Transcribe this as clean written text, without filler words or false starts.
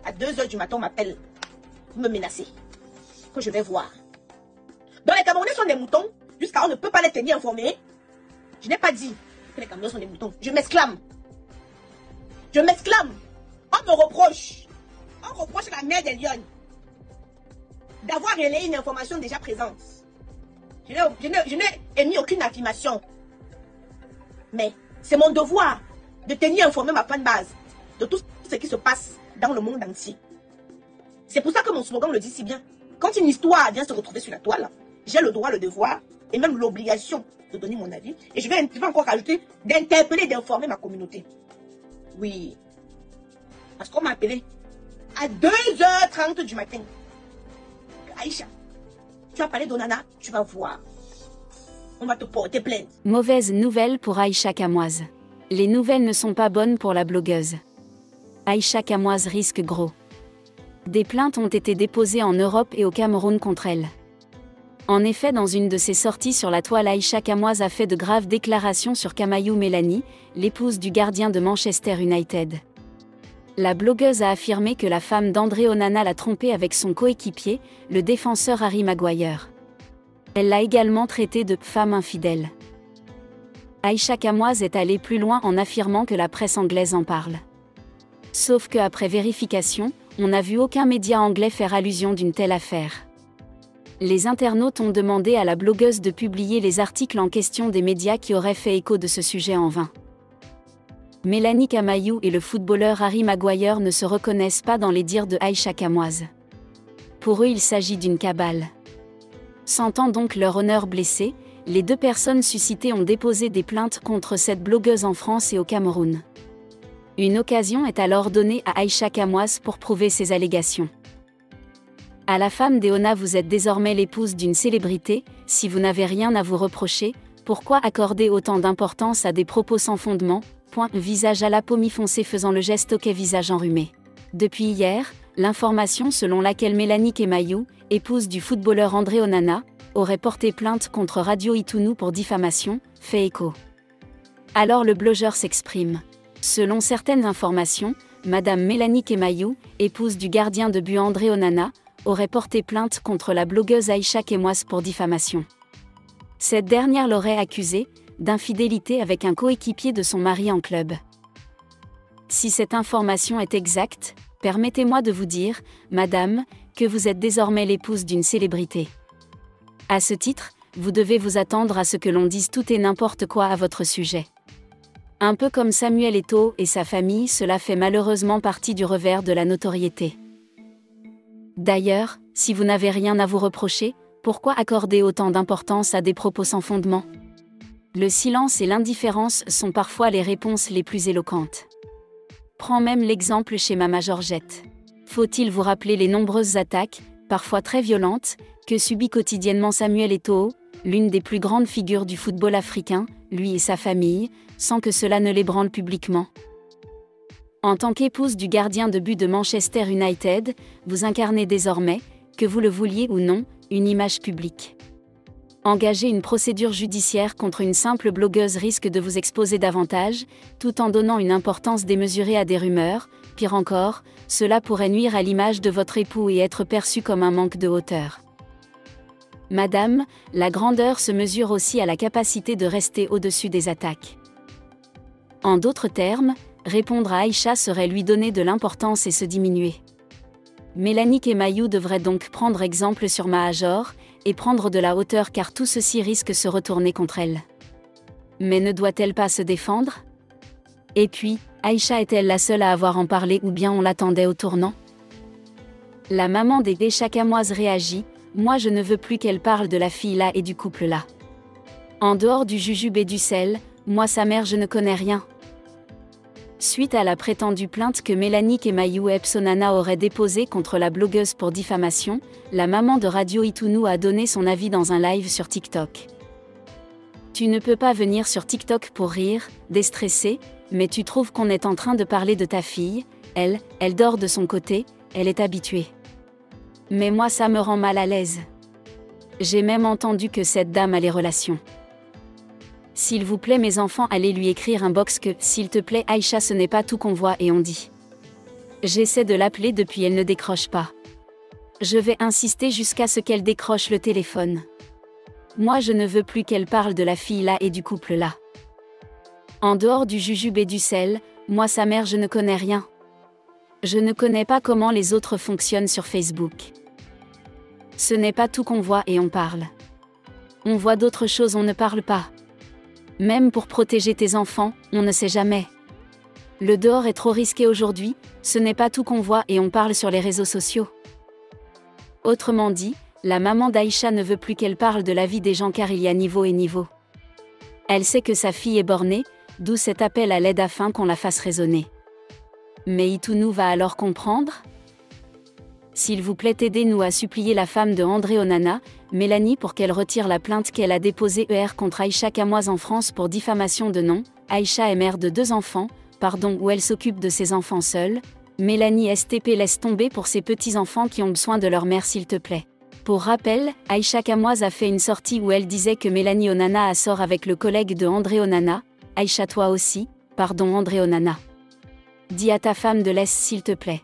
À 2 h du matin, on m'appelle pour me menacer. Que je vais voir. Donc les Camerounais sont des moutons. Jusqu'à on ne peut pas les tenir informés. Je n'ai pas dit que les Camerounais sont des moutons. Je m'exclame. Je m'exclame. On me reproche. On reproche à la mère des lions d'avoir relayé une information déjà présente. Je n'ai émis aucune affirmation. Mais c'est mon devoir de tenir informé ma fanbase de tout ce qui se passe dans le monde entier. C'est pour ça que mon slogan le dit si bien. Quand une histoire vient se retrouver sur la toile, j'ai le droit, le devoir et même l'obligation de donner mon avis. Et je vais encore rajouter d'interpeller et d'informer ma communauté. Oui. Parce qu'on m'a appelé à 2 h 30 du matin. Aïcha, tu as parlé d'Onana, tu vas voir. On va te porter plainte. Mauvaise nouvelle pour Aïcha Kamoise. Les nouvelles ne sont pas bonnes pour la blogueuse. Aïcha Kamoise risque gros. Des plaintes ont été déposées en Europe et au Cameroun contre elle. En effet, dans une de ses sorties sur la toile, Aïcha Kamoise a fait de graves déclarations sur Kamayou Mélanie, l'épouse du gardien de Manchester United. La blogueuse a affirmé que la femme d'André Onana l'a trompée avec son coéquipier, le défenseur Harry Maguire. Elle l'a également traitée de « femme infidèle ». Aïcha Kamoise est allée plus loin en affirmant que la presse anglaise en parle. Sauf qu'après vérification, on n'a vu aucun média anglais faire allusion d'une telle affaire. Les internautes ont demandé à la blogueuse de publier les articles en question des médias qui auraient fait écho de ce sujet en vain. Mélanie Kamayou et le footballeur Harry Maguire ne se reconnaissent pas dans les dires de Aïcha Kamoise. Pour eux, il s'agit d'une cabale. Sentant donc leur honneur blessé, les deux personnes suscitées ont déposé des plaintes contre cette blogueuse en France et au Cameroun. Une occasion est alors donnée à Aïcha Kamoise pour prouver ses allégations. À la femme d'Eona, vous êtes désormais l'épouse d'une célébrité, si vous n'avez rien à vous reprocher, pourquoi accorder autant d'importance à des propos sans fondement ? Visage à la peau mi-foncé faisant le geste ok visage enrhumé. Depuis hier, l'information selon laquelle Mélanie Kamayou, épouse du footballeur André Onana, aurait porté plainte contre Radio Itounou pour diffamation, fait écho. Alors le blogueur s'exprime. Selon certaines informations, Madame Mélanie Kamayou, épouse du gardien de but André Onana, aurait porté plainte contre la blogueuse Aïcha Kamoise pour diffamation. Cette dernière l'aurait accusée d'infidélité avec un coéquipier de son mari en club. Si cette information est exacte, permettez-moi de vous dire, madame, que vous êtes désormais l'épouse d'une célébrité. À ce titre, vous devez vous attendre à ce que l'on dise tout et n'importe quoi à votre sujet. Un peu comme Samuel Eto'o et sa famille, cela fait malheureusement partie du revers de la notoriété. D'ailleurs, si vous n'avez rien à vous reprocher, pourquoi accorder autant d'importance à des propos sans fondement ? Le silence et l'indifférence sont parfois les réponses les plus éloquentes. Prends même l'exemple chez Mama Georgette. Faut-il vous rappeler les nombreuses attaques, parfois très violentes, que subit quotidiennement Samuel Eto'o, l'une des plus grandes figures du football africain, lui et sa famille, sans que cela ne l'ébranle publiquement. En tant qu'épouse du gardien de but de Manchester United, vous incarnez désormais, que vous le vouliez ou non, une image publique. Engager une procédure judiciaire contre une simple blogueuse risque de vous exposer davantage, tout en donnant une importance démesurée à des rumeurs. Pire encore, cela pourrait nuire à l'image de votre époux et être perçu comme un manque de hauteur. Madame, la grandeur se mesure aussi à la capacité de rester au-dessus des attaques. En d'autres termes, répondre à Aïcha serait lui donner de l'importance et se diminuer. Mélanie Kamayou devrait donc prendre exemple sur Mahajor, et prendre de la hauteur car tout ceci risque de se retourner contre elle. Mais ne doit-elle pas se défendre ? Et puis, Aïcha est-elle la seule à avoir en parlé ou bien on l'attendait au tournant ? La maman d'Aïcha Kamoise réagit, moi je ne veux plus qu'elle parle de la fille là et du couple là. En dehors du jujube et du sel, moi sa mère je ne connais rien. Suite à la prétendue plainte que Mélanie Kamayou Onana aurait déposée contre la blogueuse pour diffamation, la maman de Radio Itounou a donné son avis dans un live sur TikTok. Tu ne peux pas venir sur TikTok pour rire, déstresser, mais tu trouves qu'on est en train de parler de ta fille, elle dort de son côté, elle est habituée. Mais moi ça me rend mal à l'aise. J'ai même entendu que cette dame a les relations. S'il vous plaît mes enfants, allez lui écrire un box que, s'il te plaît Aïcha ce n'est pas tout qu'on voit et on dit. J'essaie de l'appeler depuis, elle ne décroche pas. Je vais insister jusqu'à ce qu'elle décroche le téléphone. Moi je ne veux plus qu'elle parle de la fille là et du couple là. En dehors du jujube et du sel, moi sa mère je ne connais rien. Je ne connais pas comment les autres fonctionnent sur Facebook. Ce n'est pas tout qu'on voit et on parle. On voit d'autres choses, on ne parle pas. Même pour protéger tes enfants, on ne sait jamais. Le dehors est trop risqué aujourd'hui, ce n'est pas tout qu'on voit et on parle sur les réseaux sociaux. Autrement dit, la maman d'Aïcha ne veut plus qu'elle parle de la vie des gens car il y a niveau et niveau. Elle sait que sa fille est bornée, d'où cet appel à l'aide afin qu'on la fasse raisonner. Mais Itounou va alors comprendre ? S'il vous plaît, aidez-nous à supplier la femme de André Onana, Mélanie, pour qu'elle retire la plainte qu'elle a déposée contre Aïcha Kamoise en France pour diffamation de nom. Aïcha est mère de 2 enfants, où elle s'occupe de ses enfants seule. Mélanie STP laisse tomber pour ses petits-enfants qui ont besoin de leur mère s'il te plaît. Pour rappel, Aïcha Kamoise a fait une sortie où elle disait que Mélanie Onana sort avec le collègue de André Onana. Aïcha toi aussi, André Onana. Dis à ta femme de laisse s'il te plaît.